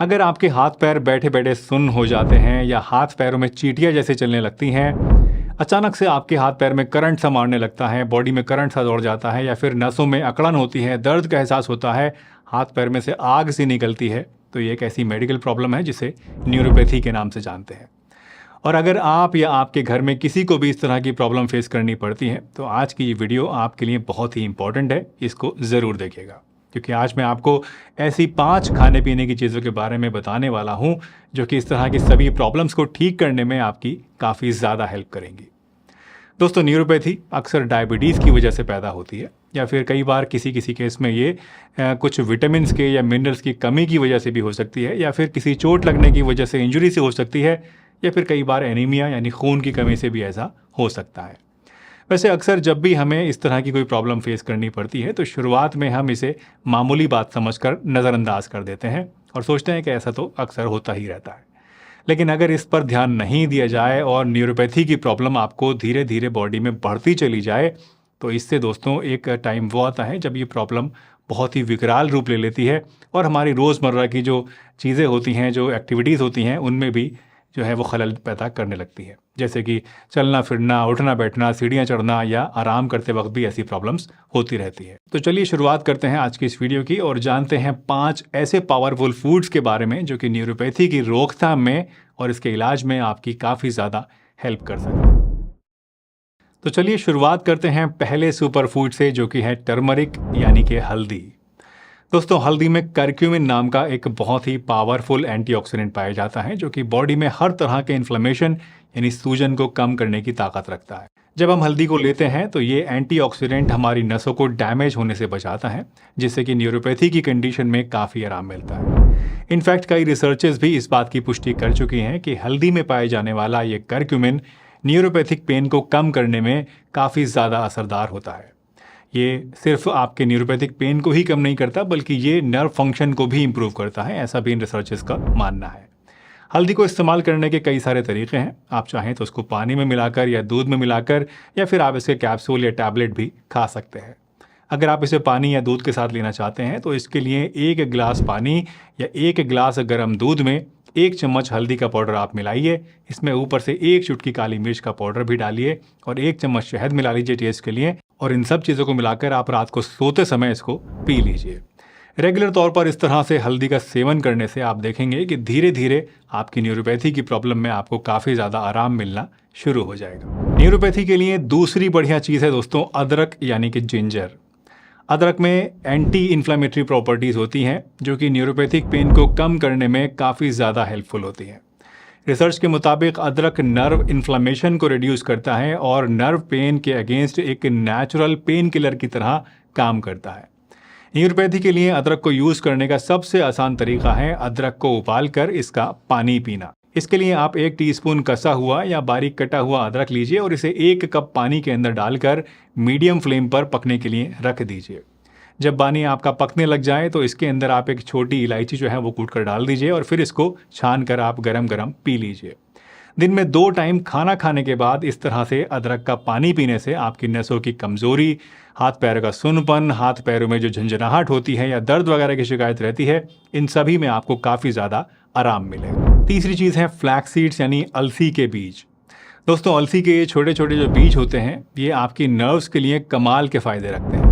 अगर आपके हाथ पैर बैठे बैठे सुन्न हो जाते हैं या हाथ पैरों में चींटियां जैसे चलने लगती हैं, अचानक से आपके हाथ पैर में करंट सा मारने लगता है, बॉडी में करंट सा दौड़ जाता है या फिर नसों में अकड़न होती है, दर्द का एहसास होता है, हाथ पैर में से आग सी निकलती है, तो ये एक ऐसी मेडिकल प्रॉब्लम है जिसे न्यूरोपैथी के नाम से जानते हैं। और अगर आप या आपके घर में किसी को भी इस तरह की प्रॉब्लम फेस करनी पड़ती है तो आज की ये वीडियो आपके लिए बहुत ही इंपॉर्टेंट है, इसको ज़रूर देखिएगा, क्योंकि आज मैं आपको ऐसी 5 खाने पीने की चीज़ों के बारे में बताने वाला हूँ जो कि इस तरह की सभी प्रॉब्लम्स को ठीक करने में आपकी काफ़ी ज़्यादा हेल्प करेंगी। दोस्तों, न्यूरोपैथी अक्सर डायबिटीज़ की वजह से पैदा होती है या फिर कई बार किसी किसी केस में ये कुछ विटामिन्स के या मिनरल्स की कमी की वजह से भी हो सकती है, या फिर किसी चोट लगने की वजह से, इंजरी से हो सकती है, या फिर कई बार एनीमिया यानी खून की कमी से भी ऐसा हो सकता है। वैसे अक्सर जब भी हमें इस तरह की कोई प्रॉब्लम फेस करनी पड़ती है तो शुरुआत में हम इसे मामूली बात समझकर नज़रअंदाज कर देते हैं और सोचते हैं कि ऐसा तो अक्सर होता ही रहता है। लेकिन अगर इस पर ध्यान नहीं दिया जाए और न्यूरोपैथी की प्रॉब्लम आपको धीरे धीरे बॉडी में बढ़ती चली जाए तो इससे दोस्तों एक टाइम वो आता है जब ये प्रॉब्लम बहुत ही विकराल रूप ले लेती है और हमारी रोज़मर्रा की जो चीज़ें होती हैं, जो एक्टिविटीज़ होती हैं, उनमें भी जो है वो खलल पैदा करने लगती है, जैसे कि चलना फिरना, उठना बैठना, सीढ़ियाँ चढ़ना या आराम करते वक्त भी ऐसी प्रॉब्लम्स होती रहती है। तो चलिए शुरुआत करते हैं आज की इस वीडियो की और जानते हैं 5 ऐसे पावरफुल फूड्स के बारे में जो कि न्यूरोपैथी की रोकथाम में और इसके इलाज में आपकी काफ़ी ज़्यादा हेल्प कर सकते हैं। तो चलिए शुरुआत करते हैं पहले सुपर फूड से, जो कि है टर्मरिक यानी कि हल्दी। दोस्तों, हल्दी में करक्यूमिन नाम का एक बहुत ही पावरफुल एंटीऑक्सीडेंट पाया जाता है जो कि बॉडी में हर तरह के इन्फ्लेमेशन यानी सूजन को कम करने की ताकत रखता है। जब हम हल्दी को लेते हैं तो ये एंटीऑक्सीडेंट हमारी नसों को डैमेज होने से बचाता है, जिससे कि न्यूरोपैथी की कंडीशन में काफ़ी आराम मिलता है। इनफैक्ट कई रिसर्चर्स भी इस बात की पुष्टि कर चुकी हैं कि हल्दी में पाए जाने वाला ये करक्यूमिन न्यूरोपैथिक पेन को कम करने में काफ़ी ज़्यादा असरदार होता है। ये सिर्फ आपके न्यूरोपैथिक पेन को ही कम नहीं करता बल्कि ये नर्व फंक्शन को भी इम्प्रूव करता है, ऐसा भी इन रिसर्चर्स का मानना है। हल्दी को इस्तेमाल करने के कई सारे तरीके हैं। आप चाहें तो उसको पानी में मिलाकर या दूध में मिलाकर या फिर आप इसके कैप्सूल या टैबलेट भी खा सकते हैं। अगर आप इसे पानी या दूध के साथ लेना चाहते हैं तो इसके लिए 1 गिलास पानी या 1 गिलास गर्म दूध में 1 चम्मच हल्दी का पाउडर आप मिलाइए। इसमें ऊपर से 1 चुटकी काली मिर्च का पाउडर भी डालिए और 1 चम्मच शहद मिला लीजिए टेस्ट के लिए, और इन सब चीज़ों को मिलाकर आप रात को सोते समय इसको पी लीजिए। रेगुलर तौर पर इस तरह से हल्दी का सेवन करने से आप देखेंगे कि धीरे धीरे आपकी न्यूरोपैथी की प्रॉब्लम में आपको काफ़ी ज़्यादा आराम मिलना शुरू हो जाएगा। न्यूरोपैथी के लिए दूसरी बढ़िया चीज़ है दोस्तों अदरक यानी कि जिंजर। अदरक में एंटी इन्फ्लेमेटरी प्रॉपर्टीज़ होती हैं जो कि न्यूरोपैथिक पेन को कम करने में काफ़ी ज़्यादा हेल्पफुल होती हैं। रिसर्च के मुताबिक अदरक नर्व इन्फ्लेमेशन को रिड्यूस करता है और नर्व पेन के अगेंस्ट एक नेचुरल पेन किलर की तरह काम करता है। न्यूरोपैथी के लिए अदरक को यूज़ करने का सबसे आसान तरीका है अदरक को उबालकर इसका पानी पीना। इसके लिए आप 1 टीस्पून कसा हुआ या बारीक कटा हुआ अदरक लीजिए और इसे 1 कप पानी के अंदर डालकर मीडियम फ्लेम पर पकने के लिए रख दीजिए। जब पानी आपका पकने लग जाए तो इसके अंदर आप एक छोटी इलायची जो है वो कूट कर डाल दीजिए और फिर इसको छान कर आप गरम गरम पी लीजिए। दिन में 2 टाइम खाना खाने के बाद इस तरह से अदरक का पानी पीने से आपकी नसों की कमज़ोरी, हाथ पैर का सुन्नपन, हाथ पैरों में जो झंझनाहट होती है या दर्द वगैरह की शिकायत रहती है, इन सभी में आपको काफ़ी ज़्यादा आराम मिलेगा। तीसरी चीज़ है फ्लैक्स सीड्स यानी अलसी के बीज। दोस्तों, अलसी के ये छोटे छोटे जो बीज होते हैं ये आपकी नर्व्स के लिए कमाल के फ़ायदे रखते हैं।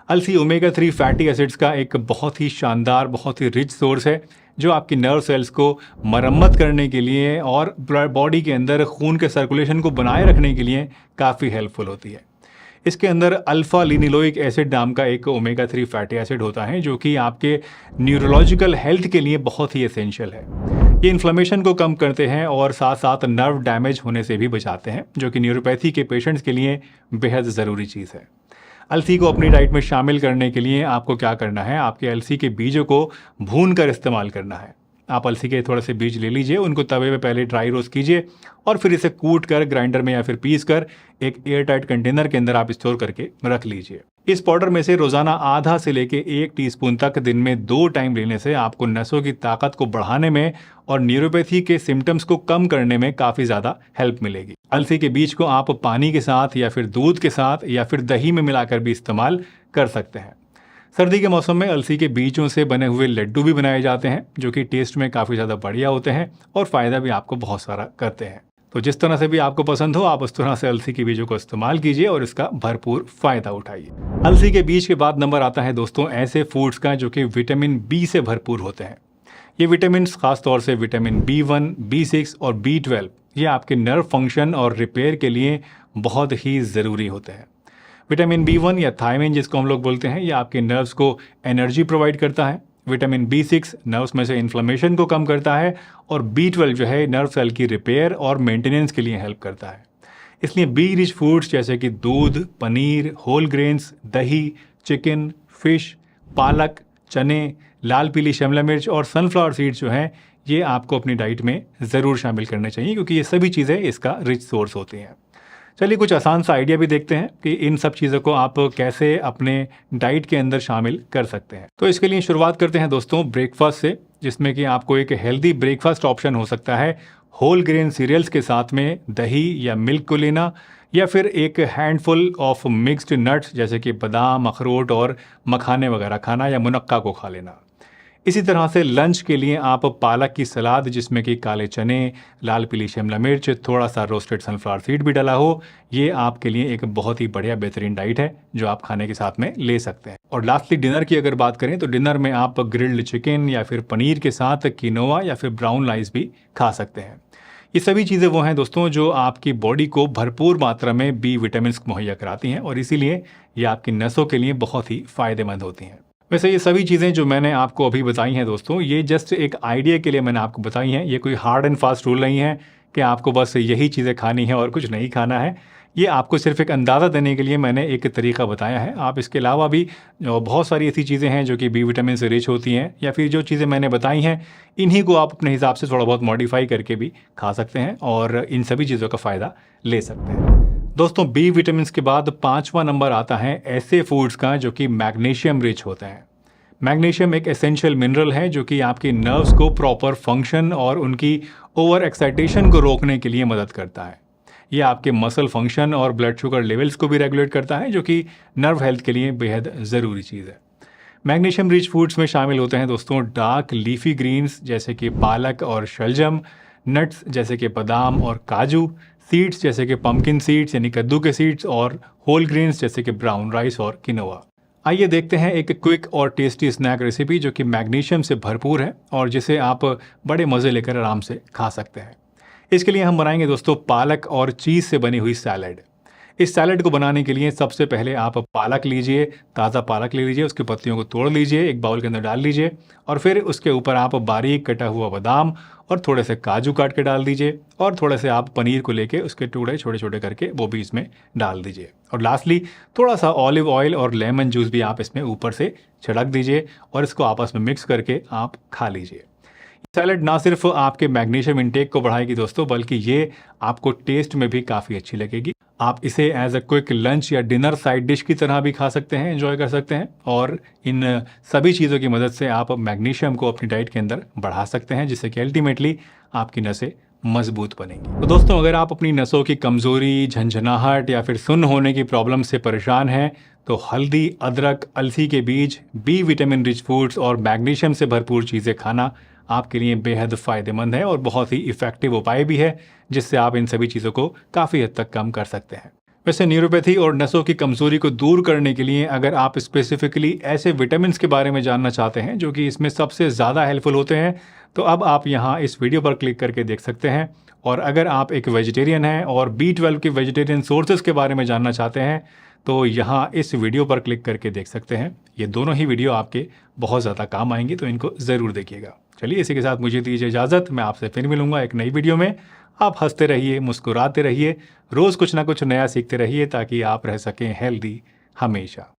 अलसी ओमेगा 3 फैटी एसिड्स का एक बहुत ही शानदार, बहुत ही रिच सोर्स है जो आपकी नर्व सेल्स को मरम्मत करने के लिए और बॉडी के अंदर खून के सर्कुलेशन को बनाए रखने के लिए काफ़ी हेल्पफुल होती है। इसके अंदर अल्फा लिनिलोइक एसिड नाम का एक ओमेगा 3 फैटी एसिड होता है जो कि आपके न्यूरोलॉजिकल हेल्थ के लिए बहुत ही एसेंशियल है। ये इन्फ्लेमेशन को कम करते हैं और साथ साथ नर्व डैमेज होने से भी बचाते हैं, जो कि न्यूरोपैथी के पेशेंट्स के लिए बेहद ज़रूरी चीज़ है। अलसी को अपनी डाइट में शामिल करने के लिए आपको क्या करना है, आपके अलसी के बीजों को भून कर इस्तेमाल करना है। आप अलसी के थोड़े से बीज ले लीजिए, उनको तवे पे पहले ड्राई रोस्ट कीजिए और फिर इसे कूट कर ग्राइंडर में या फिर पीस कर एक एयर टाइट कंटेनर के अंदर आप स्टोर करके रख लीजिए। इस पाउडर में से रोजाना आधा से लेके 1 टीस्पून तक दिन में 2 टाइम लेने से आपको नसों की ताकत को बढ़ाने में और न्यूरोपैथी के सिम्टम्स को कम करने में काफ़ी ज़्यादा हेल्प मिलेगी। अलसी के बीज को आप पानी के साथ या फिर दूध के साथ या फिर दही में मिलाकर भी इस्तेमाल कर सकते हैं। सर्दी के मौसम में अलसी के बीजों से बने हुए लड्डू भी बनाए जाते हैं, जो कि टेस्ट में काफ़ी ज़्यादा बढ़िया होते हैं और फ़ायदा भी आपको बहुत सारा करते हैं। तो जिस तरह से भी आपको पसंद हो, आप उस तरह से अलसी के बीजों को इस्तेमाल कीजिए और इसका भरपूर फ़ायदा उठाइए। अलसी के बीज के बाद नंबर आता है दोस्तों ऐसे फूड्स का जो कि विटामिन बी से भरपूर होते हैं। ये विटामिन खास तौर से विटामिन B1, B6 और B12 ये आपके नर्व फंक्शन और रिपेयर के लिए बहुत ही ज़रूरी होते हैं। विटामिन B1 या थायमिन जिसको हम लोग बोलते हैं, ये आपके नर्व्स को एनर्जी प्रोवाइड करता है। विटामिन B6 नर्व्स में से इन्फ्लेमेशन को कम करता है और B12 जो है नर्व सेल की रिपेयर और मेंटेनेंस के लिए हेल्प करता है। इसलिए बी रिच फूड्स जैसे कि दूध, पनीर, होल ग्रेन्स, दही, चिकन, फिश, पालक, चने, लाल पीली शिमला मिर्च और सनफ्लावर सीड्स जो हैं ये आपको अपनी डाइट में ज़रूर शामिल करने चाहिए, क्योंकि ये सभी चीज़ें इसका रिच सोर्स होती हैं। चलिए कुछ आसान सा आइडिया भी देखते हैं कि इन सब चीज़ों को आप कैसे अपने डाइट के अंदर शामिल कर सकते हैं। तो इसके लिए शुरुआत करते हैं दोस्तों ब्रेकफास्ट से, जिसमें कि आपको एक हेल्दी ब्रेकफास्ट ऑप्शन हो सकता है होल ग्रेन सीरियल्स के साथ में दही या मिल्क को लेना, या फिर एक हैंडफुल ऑफ मिक्स्ड नट्स जैसे कि बादाम, अखरोट और मखाने वगैरह खाना या मुनक्का को खा लेना। इसी तरह से लंच के लिए आप पालक की सलाद जिसमें कि काले चने, लाल पीली शिमला मिर्च, थोड़ा सा रोस्टेड सनफ्लावर सीड भी डाला हो, ये आपके लिए एक बहुत ही बढ़िया बेहतरीन डाइट है जो आप खाने के साथ में ले सकते हैं। और लास्टली डिनर की अगर बात करें तो डिनर में आप ग्रिल्ड चिकन या फिर पनीर के साथ किनोआ या फिर ब्राउन राइस भी खा सकते हैं। ये सभी चीज़ें वो हैं दोस्तों जो आपकी बॉडी को भरपूर मात्रा में बी विटामिन मुहैया कराती हैं और इसीलिए ये आपकी नसों के लिए बहुत ही फ़ायदेमंद होती हैं। वैसे ये सभी चीज़ें जो मैंने आपको अभी बताई हैं दोस्तों, ये जस्ट एक आइडिया के लिए मैंने आपको बताई हैं। ये कोई हार्ड एंड फास्ट रूल नहीं है कि आपको बस यही चीज़ें खानी है और कुछ नहीं खाना है। ये आपको सिर्फ एक अंदाज़ा देने के लिए मैंने एक तरीका बताया है। आप इसके अलावा भी बहुत सारी ऐसी चीज़ें हैं जो कि बी विटामिन से रिच होती हैं, या फिर जो चीज़ें मैंने बताई हैं इन्हीं को आप अपने हिसाब से थोड़ा बहुत मॉडिफाई करके भी खा सकते हैं और इन सभी चीज़ों का फ़ायदा ले सकते हैं। दोस्तों बी विटामिन के बाद 5वां नंबर आता है ऐसे फूड्स का जो कि मैग्नीशियम रिच होते हैं। मैग्नीशियम एक एसेंशियल मिनरल है जो कि आपकी नर्व्स को प्रॉपर फंक्शन और उनकी ओवर एक्साइटेशन को रोकने के लिए मदद करता है। ये आपके मसल फंक्शन और ब्लड शुगर लेवल्स को भी रेगुलेट करता है, जो कि नर्व हेल्थ के लिए बेहद ज़रूरी चीज़ है। मैग्नीशियम रिच फूड्स में शामिल होते हैं दोस्तों डार्क लीफी ग्रीन्स जैसे कि पालक और शलजम, नट्स जैसे कि बादाम और काजू, सीड्स जैसे कि पम्पकिन सीड्स यानी कद्दू के सीड्स, और होल ग्रेन्स जैसे कि ब्राउन राइस और किनोआ। आइए देखते हैं एक क्विक और टेस्टी स्नैक रेसिपी जो कि मैग्नीशियम से भरपूर है और जिसे आप बड़े मज़े लेकर आराम से खा सकते हैं। इसके लिए हम बनाएंगे दोस्तों पालक और चीज़ से बनी हुई सैलड। इस सैलड को बनाने के लिए सबसे पहले आप पालक लीजिए, ताज़ा पालक ले लीजिए, उसकी पत्तियों को तोड़ लीजिए, एक बाउल के अंदर डाल लीजिए और फिर उसके ऊपर आप बारीक कटा हुआ बादाम और थोड़े से काजू काट के डाल दीजिए और थोड़े से आप पनीर को लेके उसके टुकड़े छोटे छोटे करके वो भी इसमें डाल दीजिए और लास्टली थोड़ा सा ऑलिव ऑयल और लेमन जूस भी आप इसमें ऊपर से छिड़क दीजिए और इसको आपस में मिक्स करके आप खा लीजिए। सैलड ना सिर्फ आपके मैग्नीशियम इंटेक को बढ़ाएगी दोस्तों, बल्कि ये आपको टेस्ट में भी काफ़ी अच्छी लगेगी। आप इसे एज अ क्विक लंच या डिनर साइड डिश की तरह भी खा सकते हैं, एंजॉय कर सकते हैं और इन सभी चीज़ों की मदद से आप मैग्नीशियम को अपनी डाइट के अंदर बढ़ा सकते हैं, जिससे कि अल्टीमेटली आपकी नसें मजबूत बनेंगी। तो दोस्तों अगर आप अपनी नसों की कमज़ोरी, झंझनाहट या फिर सुन्न होने की प्रॉब्लम से परेशान हैं तो हल्दी, अदरक, अलसी के बीज, बी विटामिन रिच फूड्स और मैग्नीशियम से भरपूर चीज़ें खाना आपके लिए बेहद फ़ायदेमंद है और बहुत ही इफ़ेक्टिव उपाय भी है, जिससे आप इन सभी चीज़ों को काफ़ी हद तक कम कर सकते हैं। वैसे न्यूरोपैथी और नसों की कमज़ोरी को दूर करने के लिए अगर आप स्पेसिफिकली ऐसे विटामिन्स के बारे में जानना चाहते हैं जो कि इसमें सबसे ज़्यादा हेल्पफुल होते हैं, तो अब आप यहाँ इस वीडियो पर क्लिक करके देख सकते हैं। और अगर आप एक वेजिटेरियन हैं और B12 के वेजिटेरियन सोर्सेज के बारे में जानना चाहते हैं तो यहाँ इस वीडियो पर क्लिक करके देख सकते हैं। ये दोनों ही वीडियो आपके बहुत ज़्यादा काम आएंगे, तो इनको ज़रूर देखिएगा। चलिए इसी के साथ मुझे दीजिए इजाज़त, मैं आपसे फिर मिलूंगा एक नई वीडियो में। आप हंसते रहिए, मुस्कुराते रहिए, रोज़ कुछ ना कुछ नया सीखते रहिए ताकि आप रह सकें हेल्दी हमेशा।